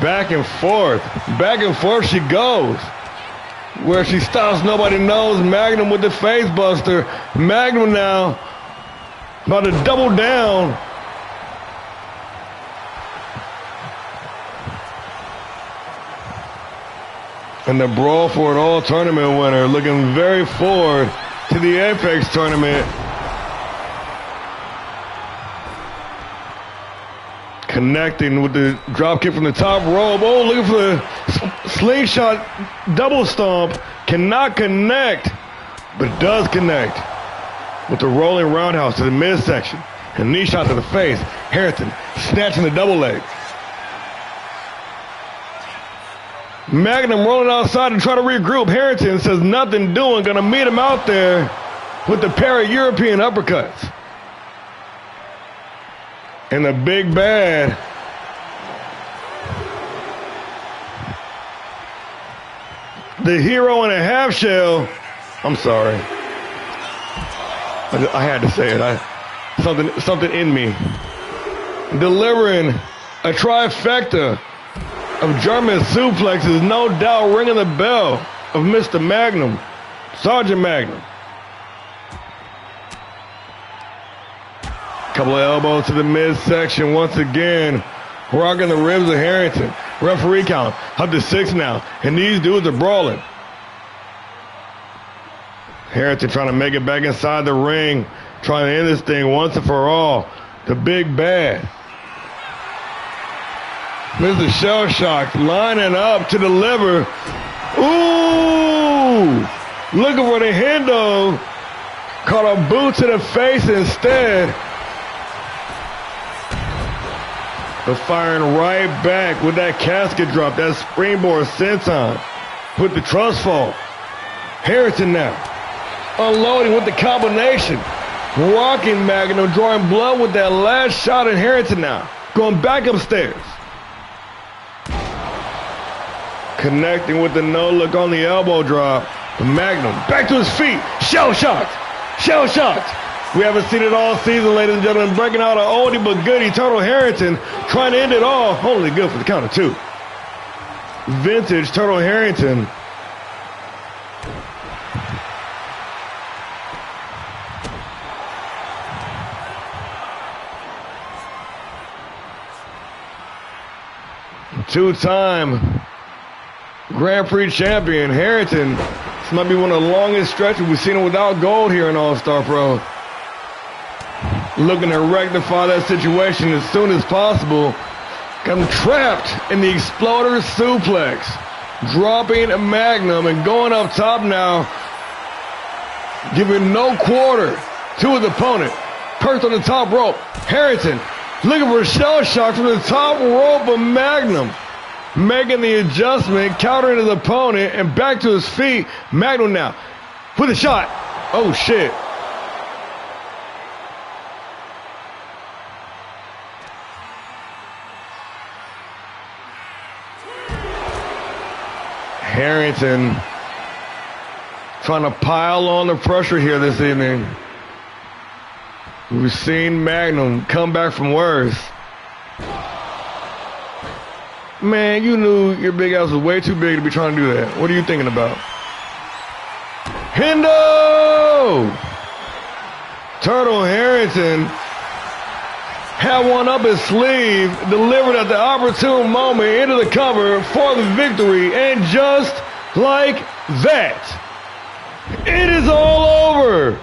Back and forth she goes. Where she stops, nobody knows. Magnum with the face buster. Magnum now about to double down. And the Brawl for It All tournament winner, looking very forward to the Apex tournament. Connecting with the drop kick from the top rope. Oh, looking for the slingshot double stomp. Cannot connect, but does connect with the rolling roundhouse to the midsection. And knee shot to the face. Harrington snatching the double leg. Magnum rolling outside and trying to regroup. Harrington says nothing doing. Gonna meet him out there with the pair of European uppercuts. And the big bad the hero in a half shell. I'm sorry. I had to say it. Something in me. Delivering a trifecta of German suplexes, no doubt ringing the bell of Mr. Magnum, Sergeant Magnum. Couple of elbows to the midsection once again, rocking the ribs of Harrington. Referee count up to 6 now, and these dudes are brawling. Harrington trying to make it back inside the ring, trying to end this thing once and for all. The big bad. Mr. Shell Shock lining up to deliver. Ooh! Looking for the Hendo. Caught a boot to the face instead. But firing right back with that casket drop, that springboard senton with the trust fall. Harrington now unloading with the combination. Rocking Magnum, drawing blood with that last shot at Harrington now. Going back upstairs. Connecting with the no-look on the elbow drop. Magnum back to his feet. Shell-shocked. Shell-shocked. We haven't seen it all season, ladies and gentlemen. Breaking out an oldie but goodie. Turtle Harrington trying to end it all. Only good for the count of 2. Vintage Turtle Harrington. Two-time Grand Prix champion Harrington. This might be one of the longest stretches we've seen him without gold here in All-Star Pro. Looking to rectify that situation as soon as possible. Got him trapped in the exploder suplex. Dropping a Magnum and going up top now. Giving no quarter to his opponent. Perched on the top rope. Harrington looking for a shell shock from the top rope of Magnum. Making the adjustment, countering his opponent, and back to his feet. Magnum now with a shot. Oh, shit. Harrington trying to pile on the pressure here this evening. We've seen Magnum come back from worse. Man, you knew your big ass was way too big to be trying to do that. What are you thinking about? Hendo! Turtle Harrington had one up his sleeve, delivered at the opportune moment into the cover for the victory, and just like that, it is all over.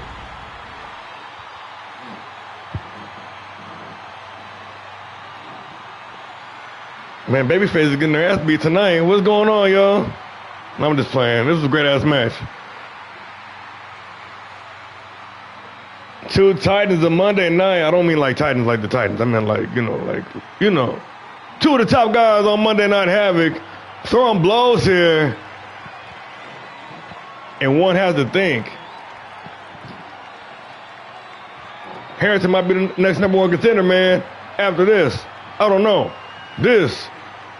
Man, Babyface is getting their ass beat tonight. What's going on, y'all? I'm just playing. This was a great-ass match. Two Titans of Monday night. I don't mean like Titans like the Titans. I mean like, two of the top guys on Monday Night Havoc throwing blows here. And one has to think. Harrington might be the next #1 contender, man. After this, I don't know. This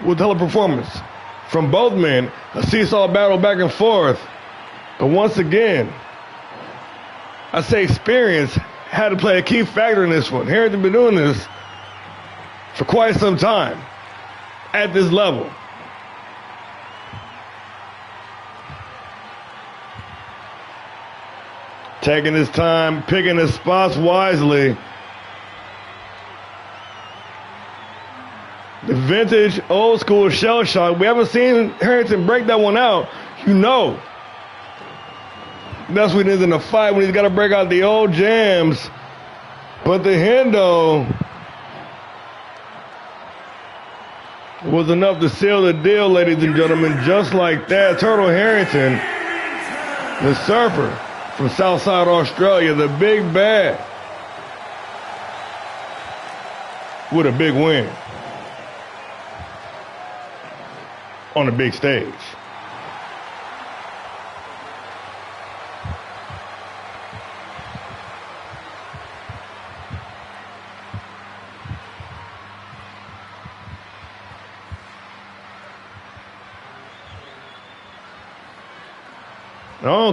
was a hell of a performance from both men. A seesaw battle back and forth. But once again, I say experience had to play a key factor in this one. Harrington been doing this for quite some time at this level. Taking his time, picking his spots wisely. The vintage, old school shell shock. We haven't seen Harrington break that one out. You know. That's when he's in a fight, when he's got to break out the old jams. But the Hendo was enough to seal the deal, ladies and gentlemen. Just like that, Turtle Harrington, the surfer from Southside Australia, the big bad, with a big win on the big stage.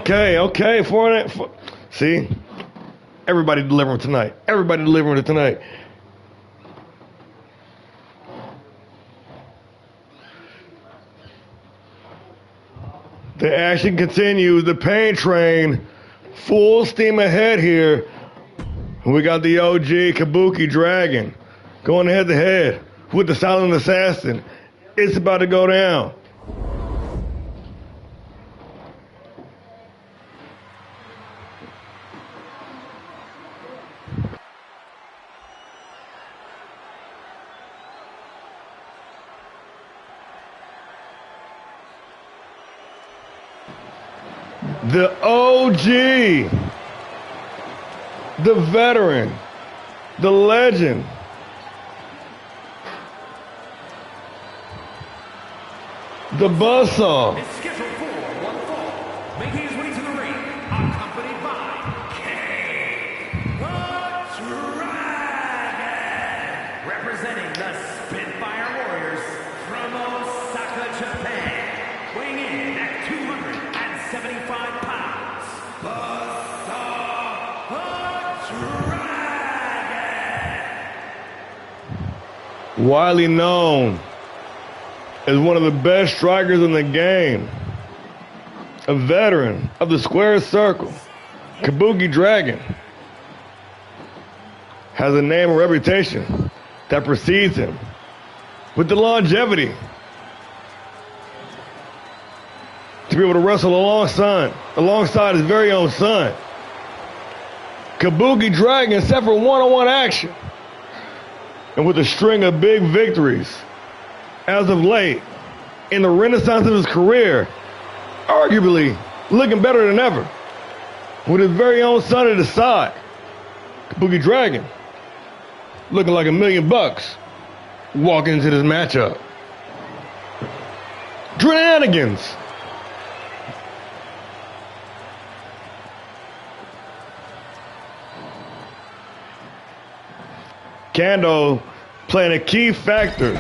Okay. See, everybody delivering tonight. Everybody delivering tonight. The action continues. The pain train, full steam ahead here. We got the OG Kabuki Dragon going head to head with the Silent Assassin. It's about to go down. The OG, the veteran, the legend, the buzzsaw. Is scheduled for one fall, making his way to the ring, accompanied by King the Dragon, representing the Spitfire Warriors from Osaka, Japan, weighing in at 275 widely known as one of the best strikers in the game, a veteran of the square circle, Kabuki Dragon, has a name and reputation that precedes him with the longevity to be able to wrestle alongside his very own son. Kabuki Dragon set for one-on-one action, and with a string of big victories as of late in the renaissance of his career, arguably looking better than ever. With his very own son at his side, Kabuki Dragon looking like $1 million walking into this matchup. Shenanigans. Kando playing a key factor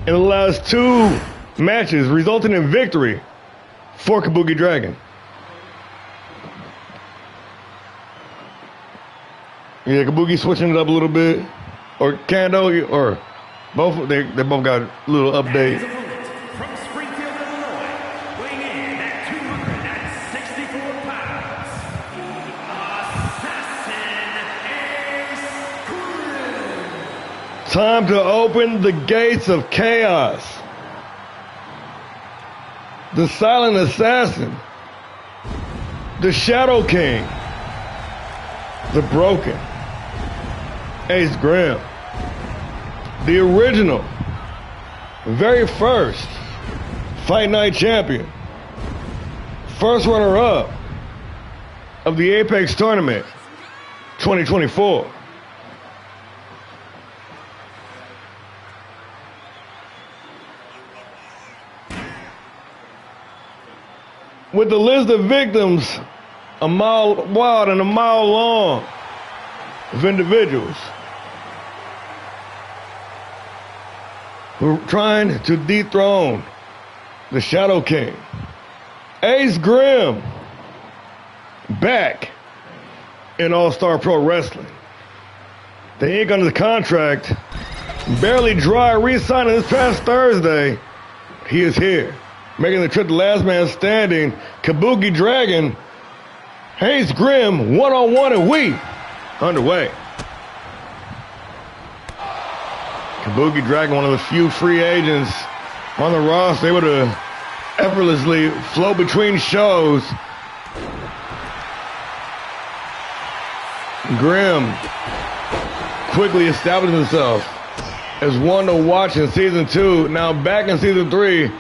in the last 2 matches, resulting in victory for Kabuki Dragon. Yeah, Kabuki switching it up a little bit, or Kando, or both. They both got a little update. From Springfield, Illinois, weighing in at 264 pounds, Assassin Ace. Time to open the gates of chaos. The Silent Assassin, the Shadow King, the Broken, Ace Grimm, the original, very first Fight Night champion, first runner-up of the Apex Tournament 2024. With the list of victims a mile wide and a mile long of individuals who are trying to dethrone the Shadow King, Ace Grimm, back in All-Star Pro Wrestling. The ink on his contract barely dry, re-signing this past Thursday. He is here, making the trip to Last Man Standing. Kabuki Dragon, Ace Grimm, one-on-one, and we underway. Kabuki Dragon, one of the few free agents on the roster, able to effortlessly flow between shows. Grimm quickly established himself as one to watch in Season 2, now back in Season 3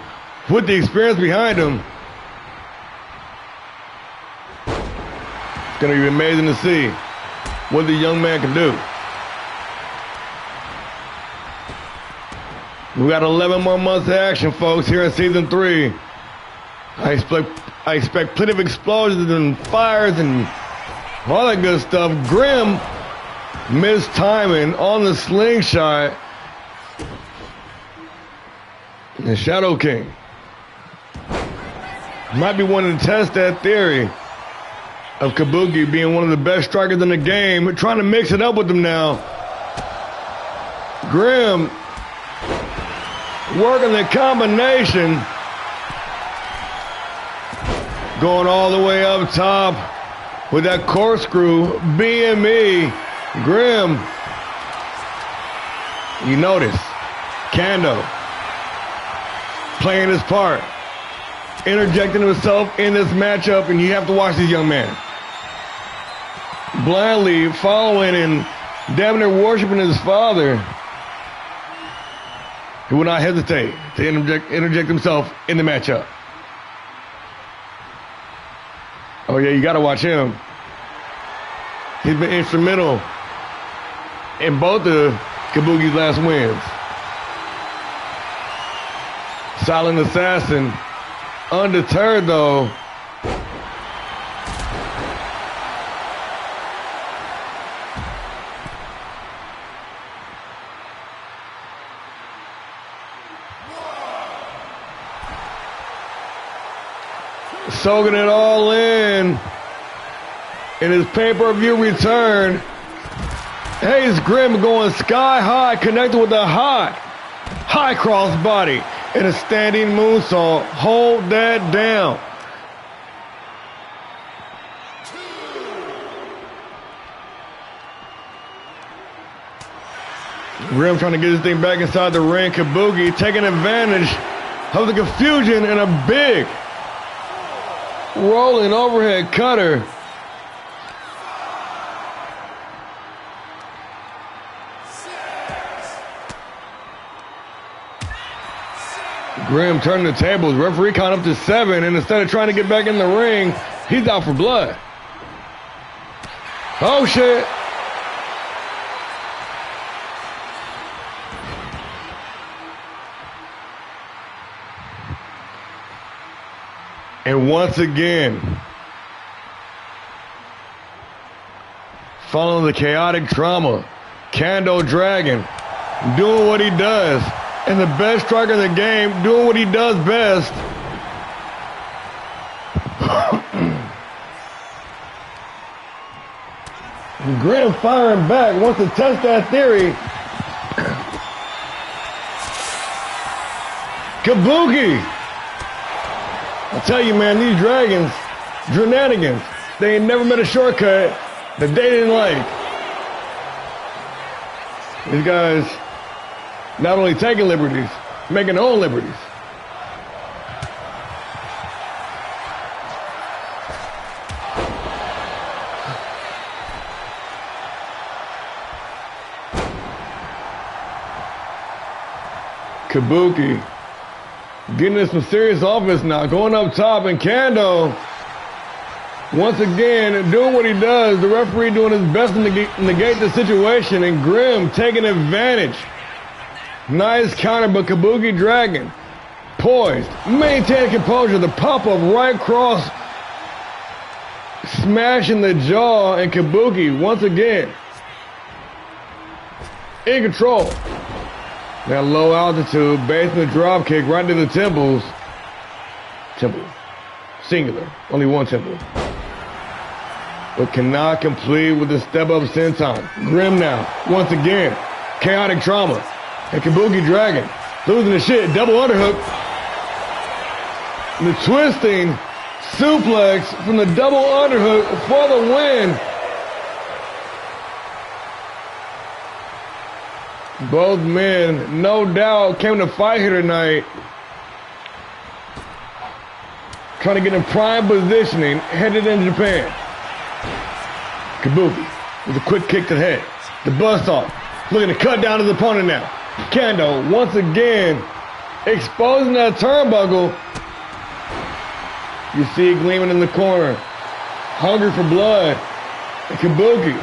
with the experience behind him. It's going to be amazing to see what the young man can do. We got 11 more months of action, folks, here in Season 3. I expect plenty of explosions and fires and all that good stuff. Grimm missed timing on the slingshot. The Shadow King might be wanting to test that theory of Kabuki being one of the best strikers in the game, trying to mix it up with him now. Grimm working the combination, going all the way up top with that corkscrew BME. Grimm, you notice Kando playing his part, interjecting himself in this matchup, and you have to watch this young man blindly following and damn near worshiping his father. He will not hesitate to interject himself in the matchup. Oh yeah, you gotta watch him. He's been instrumental in both of Kabuki's last wins. Silent Assassin, undeterred though. Soaking it all in his pay-per-view return Ace Grimm going sky high, connected with a high crossbody and a standing moonsault. Hold that down. Grimm trying to get this thing back inside the ring. Kabuki taking advantage of the confusion and a big rolling overhead cutter. Grimm turning the tables. Referee count up to 7, and instead of trying to get back in the ring, he's out for blood. Oh, shit. And once again, following the chaotic trauma, Kando Dragon doing what he does. And the best striker in the game doing what he does best. Grimm firing back, wants to test that theory. Kabuki! I tell you, man, these dragons, drananigans, they ain't never met a shortcut that they didn't like. These guys not only taking liberties, making their own liberties. Kabuki getting in some serious offense now, going up top, and Kando once again doing what he does. The referee doing his best to negate the situation, and Grimm taking advantage. Nice counter, but Kabuki Dragon poised, maintain composure. The pop-up right cross, smashing the jaw, and Kabuki once again in control. That low altitude, basement drop kick right to the temples. Temple, singular, only one temple. But cannot complete with the step-up senton. Grimm now, once again, chaotic trauma. And Kabuki Dragon losing the shit. Double underhook. The twisting suplex from the double underhook for the win. Both men, no doubt, came to fight here tonight. Trying to get in prime positioning, headed into Japan. Kabuki with a quick kick to the head. The bust off. Looking to cut down his opponent now. Kando once again exposing that turnbuckle. You see it gleaming in the corner. Hungry for blood. And Kabuki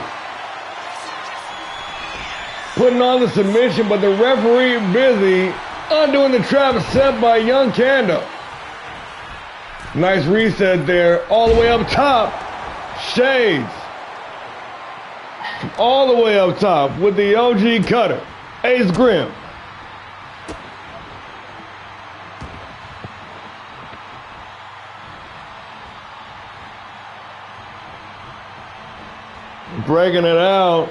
putting on the submission, but the referee busy undoing the trap set by young Kando. Nice reset there, all the way up top. Shades all the way up top with the OG cutter. Ace Grimm. Breaking it out.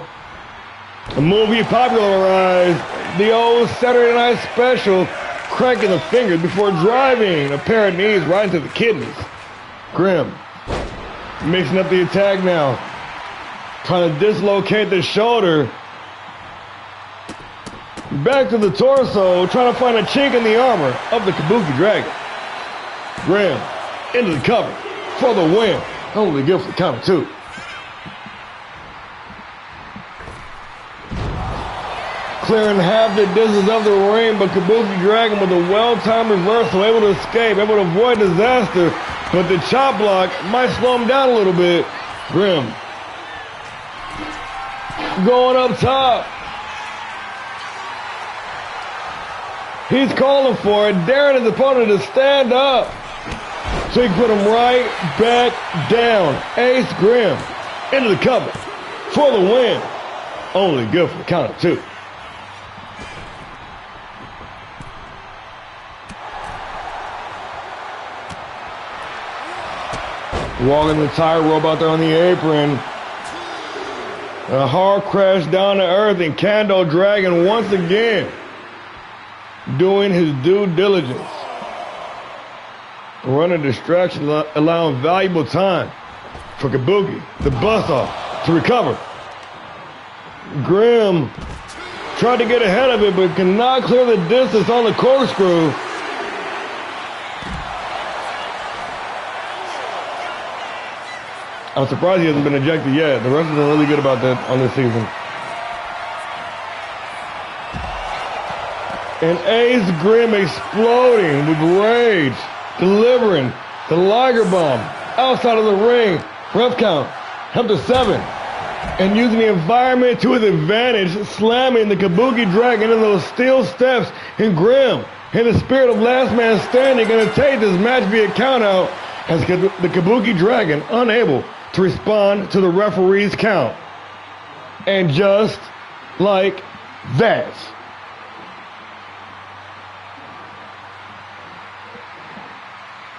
A movie popularized the old Saturday Night Special, cranking the fingers before driving a pair of knees right into the kidneys. Grimm mixing up the attack now, trying to dislocate the shoulder. Back to the torso, trying to find a chink in the armor of the Kabuki Dragon. Grimm into the cover for the win. Only good for the count of 2. Clearing half the distance of the ring, but Kabuki Dragon with a well-timed reversal, able to escape, able to avoid disaster, but the chop block might slow him down a little bit. Grimm going up top. He's calling for it, daring his opponent to stand up. So he can put him right back down. Ace Grimm into the cover for the win. Only good for the count of 2. Walking the tightrope out there on the apron. A hard crash down to earth, and Kendo Dragon once again doing his due diligence. Running distraction, allowing valuable time for Kabuki, the bust off, to recover. Grimm tried to get ahead of it, but cannot clear the distance on the corkscrew. I'm surprised he hasn't been ejected yet. The wrestlers are really good about that on this season. And Ace Grimm exploding with rage, delivering the Liger Bomb outside of the ring. Ref count up to 7. And using the environment to his advantage, slamming the Kabuki Dragon into those steel steps. And Grimm, in the spirit of last man standing, going to take this match via countout as the Kabuki Dragon unable to respond to the referee's count. And just like that,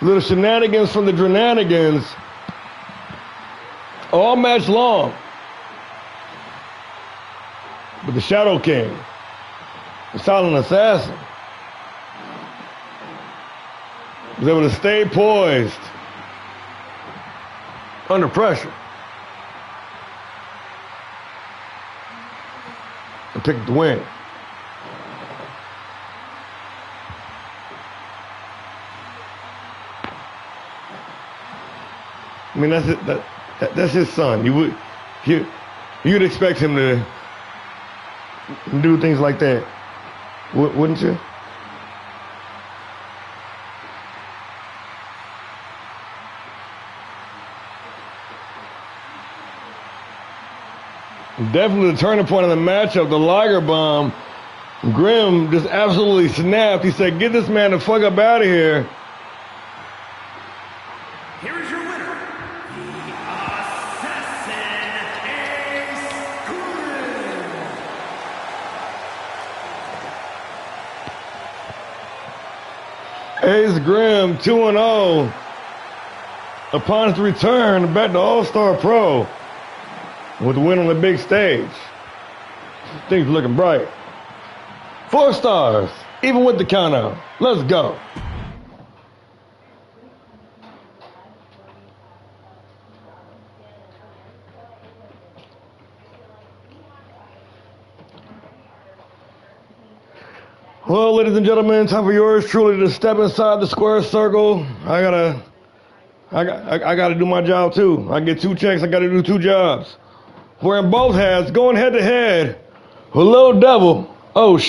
little shenanigans from the Drenanigans all match long. But the Shadow King, the Silent Assassin, was able to stay poised under pressure and pick the win. I mean, that's it. That's his son. You'd expect him to do things like that, wouldn't you? Definitely the turning point of the matchup, the Liger Bomb. Grimm just absolutely snapped. He said, "Get this man the fuck up out of here." Here is your winner, the Assassin, Ace Grimm. Ace Grimm 2-0 upon his return back to All-Star Pro with a win on the big stage. Things looking bright. 4 stars, even with the count out. Let's go. Well, ladies and gentlemen, time for yours truly to step inside the square circle. I gotta do my job too. I get 2 checks, I gotta do 2 jobs. Wearing both hats, going head to head with Little Devil. Oh shit.